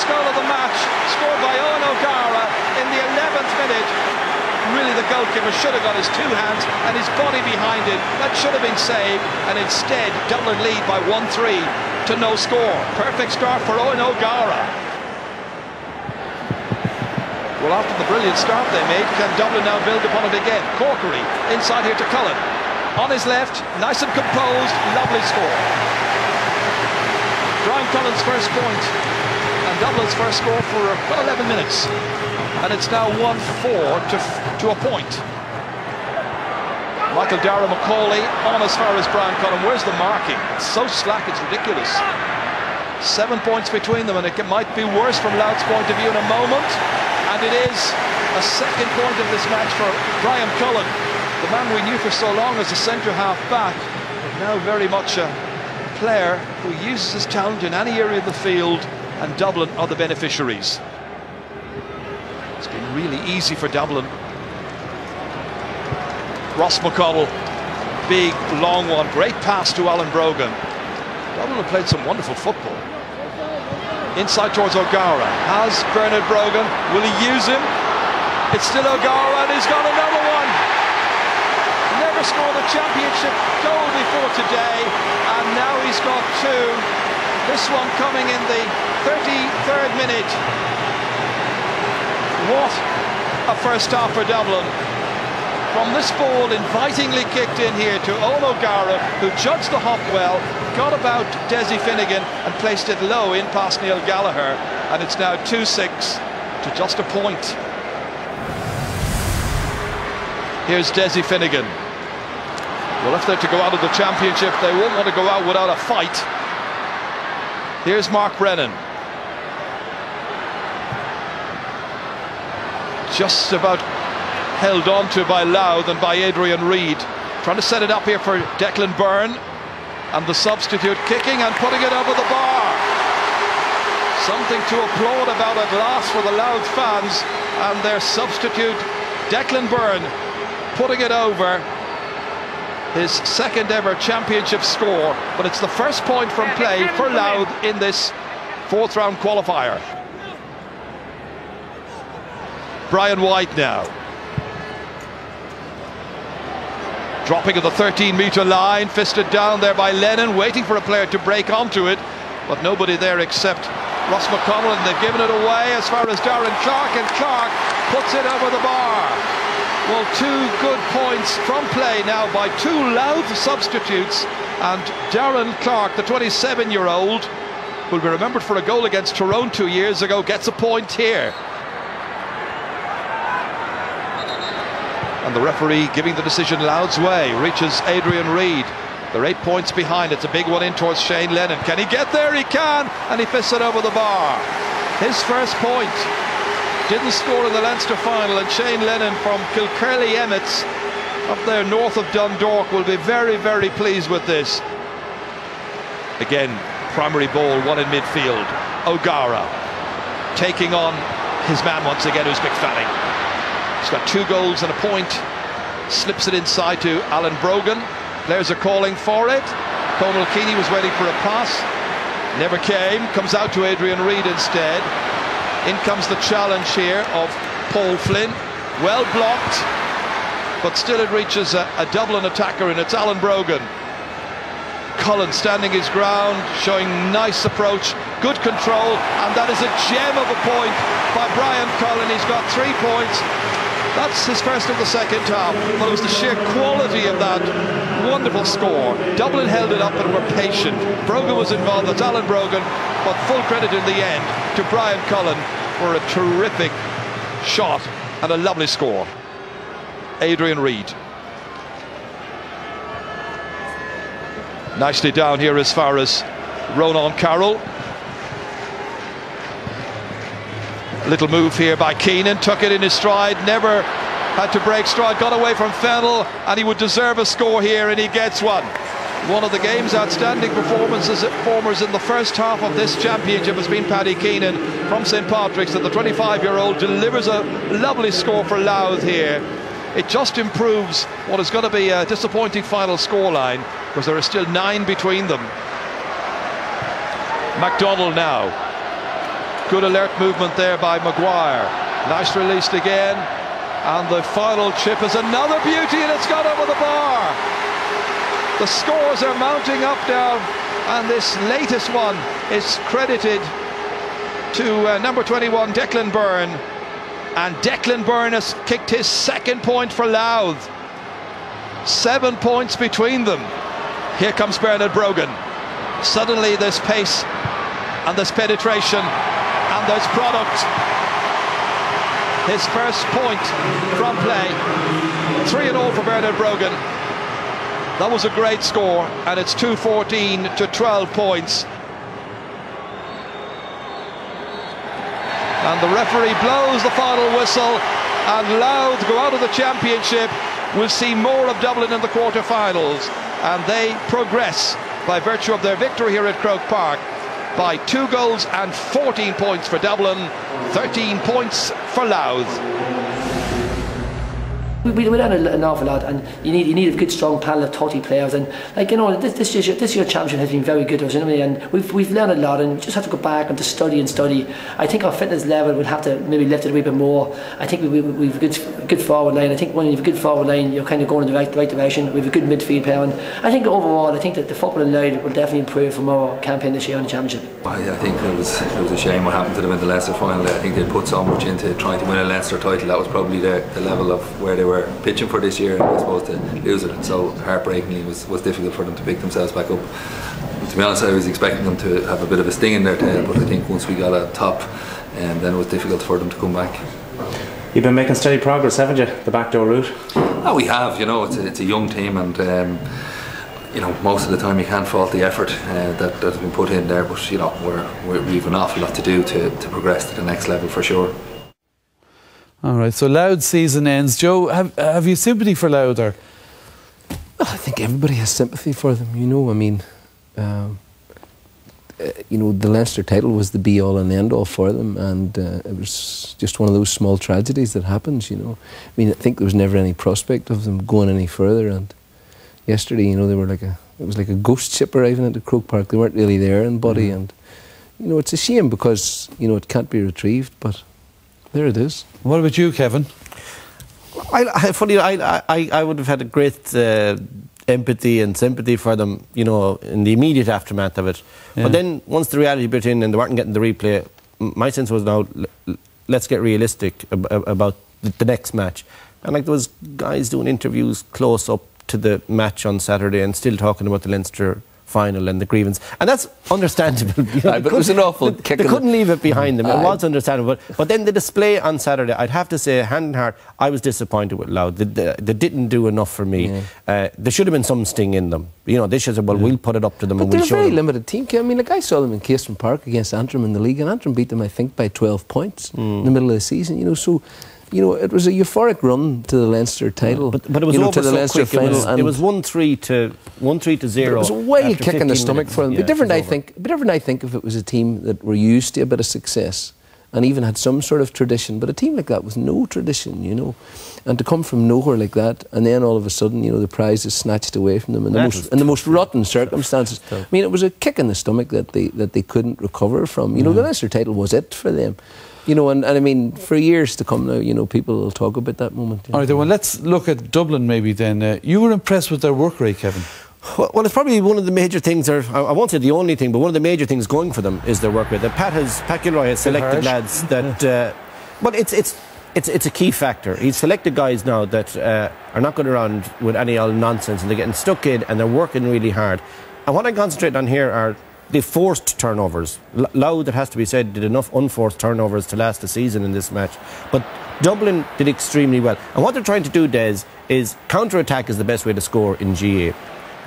first goal of the match, scored by Owen O'Gara in the 11th minute. Really, the goalkeeper should have got his two hands and his body behind it. That should have been saved, and instead Dublin lead by 1-3 to no score. Perfect start for Owen O'Gara. Well, after the brilliant start they made, can Dublin now build upon it again? Corkery inside here to Cullen. On his left, nice and composed, lovely score. Brian Cullen's first point, and Dublin's first score for about 11 minutes. And it's now 1-4 to a point. Michael Darragh Macaulay on as far as Brian Cullen. Where's the marking? It's so slack, it's ridiculous. 7 points between them, and it might be worse from Louth's point of view in a moment. And it is a second point of this match for Brian Cullen, the man we knew for so long as a centre half back, but now very much a player who uses his talent in any area of the field, and Dublin are the beneficiaries. It's been really easy for Dublin. Ross McConnell, big long one, great pass to Alan Brogan. Dublin have played some wonderful football. Inside towards O'Gara, has Bernard Brogan, will he use him? It's still O'Gara, and he's got another one. Never scored a championship goal before today, and now he's got two. This one coming in the 33rd minute. What a first half for Dublin. From this ball invitingly kicked in here to Owen O'Gara, who judged the hop well, got about Desi Finnegan and placed it low in past Neil Gallagher, and it's now 2-6 to just a point. Here's Desi Finnegan. Well, if they're to go out of the championship, they won't want to go out without a fight. Here's Mark Brennan. Just about held on to by Louth and by Adrian Reid. Trying to set it up here for Declan Byrne. And the substitute kicking and putting it over the bar. Something to applaud about at last for the Louth fans. And their substitute, Declan Byrne, putting it over. His second ever championship score. But it's the first point from play for Louth in this fourth round qualifier. Brian White now. Dropping at the 13-metre line, fisted down there by Lennon, waiting for a player to break onto it, but nobody there except Ross McConnell, and they've given it away as far as Darren Clark, and Clark puts it over the bar. Well, two good points from play now by two Louth substitutes, and Darren Clark, the 27-year-old, will be remembered for a goal against Tyrone 2 years ago, gets a point here. And the referee giving the decision Louth's way, reaches Adrian Reid. They're 8 points behind. It's a big one in towards Shane Lennon. Can he get there? He can, and he fists it over the bar. His first point. Didn't score in the Leinster final, and Shane Lennon from Kilkerley Emmets up there north of Dundalk will be very, very pleased with this. Again, primary ball, one in midfield. O'Gara taking on his man once again, who's McFadden. He's got 2 goals and a point. Slips it inside to Alan Brogan. Players are calling for it. Conal Keeney was waiting for a pass. Never came. Comes out to Adrian Reid instead. In comes the challenge here of Paul Flynn. Well blocked, but still it reaches a Dublin attacker, and it's Alan Brogan. Cullen standing his ground, showing nice approach, good control, and that is a gem of a point by Brian Cullen. He's got 3 points. That's his first of the second half, but it was the sheer quality of that wonderful score. Dublin held it up and were patient. Brogan was involved, that's Alan Brogan, but full credit in the end to Brian Cullen for a terrific shot and a lovely score. Adrian Reid. Nicely down here as far as Ronan Carroll. Little move here by Keenan, took it in his stride, never had to break stride, got away from Fennell, and he would deserve a score here, and he gets one. One of the game's outstanding performers in the first half of this championship has been Paddy Keenan from St Patrick's, and the 25-year-old delivers a lovely score for Louth here. It just improves what is going to be a disappointing final scoreline, because there are still 9 between them. MacDonald now. Good alert movement there by Maguire. Nice released again. And the final chip is another beauty, and it's gone over the bar. The scores are mounting up now, and this latest one is credited to number 21, Declan Byrne. And Declan Byrne has kicked his second point for Louth. 7 points between them. Here comes Bernard Brogan. Suddenly there's pace and there's penetration and there's product. His first point from play. 3-0 for Bernard Brogan. That was a great score, and it's 2-14 to 12 points. And the referee blows the final whistle, and Louth go out of the championship. We'll see more of Dublin in the quarter-finals, and they progress by virtue of their victory here at Croke Park by 2 goals and 14 points for Dublin, 13 points for Louth. We learned an awful lot, and you need a good strong panel of 30 players, and like, you know, this year's championship has been very good to us, you know, and we've learned a lot, and we just have to go back and to study. I think our fitness level would have to maybe lift it a wee bit more. I think we've a good forward line. I think when you have a good forward line, you're kind of going in the right direction. We have a good midfield player, and I think overall, I think that the football in Louth will definitely improve from our campaign this year in the championship. I think it was a shame what happened to them in the Leinster final. I think they put so much into trying to win a Leinster title. That was probably the level of where they were pitching for this year, and I suppose to lose it so heartbreakingly was difficult for them to pick themselves back up. To be honest, I was expecting them to have a bit of a sting in their tail, but I think once we got a top, then it was difficult for them to come back. You've been making steady progress, haven't you? The backdoor route. Oh, we have. You know, it's a young team, and you know, most of the time you can't fault the effort that's been put in there. But you know, we've an awful lot to do to progress to the next level for sure. All right, so Louth season ends. Joe, have you sympathy for Louth? Or? Well, I think everybody has sympathy for them, you know. I mean, you know, the Leinster title was the be-all and end-all for them, and it was just one of those small tragedies that happens, you know. I mean, I think there was never any prospect of them going any further, and yesterday, you know, they were it was like a ghost ship arriving into Croke Park. They weren't really there in body, and, you know, it's a shame because, you know, it can't be retrieved, but there it is. What about you, Kevin? I would have had a great empathy and sympathy for them, you know, in the immediate aftermath of it. Yeah. But then once the reality bit in and they weren't getting the replay, my sense was, now let's get realistic about the next match. And like, there was guys doing interviews close up to the match on Saturday and still talking about the Leinster final and the grievance, and that's understandable. You know, but it was an awful kick. They couldn't leave it behind them. It was understandable. But then the display on Saturday, I'd have to say, hand in heart, I was disappointed with Louth. They didn't do enough for me. Yeah. There should have been some sting in them. You know, they should have said, well, we'll put it up to them. But and they're we'll show a very them. limited team. I mean, like, I saw them in Caiston Park against Antrim in the league, and Antrim beat them, I think, by 12 points in the middle of the season. You know, so. You know, it was a euphoric run to the Leinster title. But it was over to the Leinster final. It was 1-3 to 0. It was a wild kick in the stomach for them. It'd be different, I think, if it was a team that were used to a bit of success and even had some sort of tradition. But a team like that with no tradition, you know, and to come from nowhere like that, and then all of a sudden, you know, the prize is snatched away from them in the most rotten circumstances. I mean, it was a kick in the stomach that they couldn't recover from. You know, the Leinster title was it for them. You know, and I mean, for years to come now, you know, people will talk about that moment. All right, then, well, let's look at Dublin maybe then. You were impressed with their work rate, Kevin? Well, it's probably one of the major things, or I won't say the only thing, but one of the major things going for them is their work rate. Pat Gilroy has selected lads that... but it's a key factor. He's selected guys now that are not going around with any old nonsense, and they're getting stuck in and they're working really hard. And what I concentrate on here are the forced turnovers. Louth, it has to be said, did enough unforced turnovers to last the season in this match. But Dublin did extremely well. And what they're trying to do, Des, is counter-attack is the best way to score in GAA.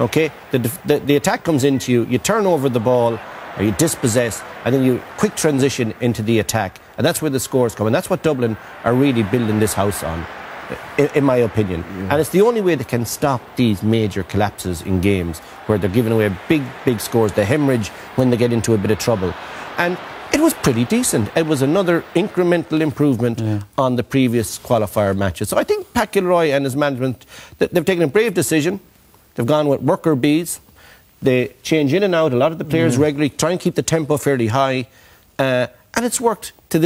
Okay? The attack comes into you, you turn over the ball, or you dispossess, and then you quick transition into the attack. And that's where the scores come. And that's what Dublin are really building this house on, in my opinion. And it's the only way they can stop these major collapses in games where they're giving away big scores, the hemorrhage when they get into a bit of trouble. And it was pretty decent. It was another incremental improvement on the previous qualifier matches. So I think Pat Gilroy and his management, they've taken a brave decision. They've gone with worker bees. They change in and out a lot of the players regularly, try and keep the tempo fairly high. And and it's worked to this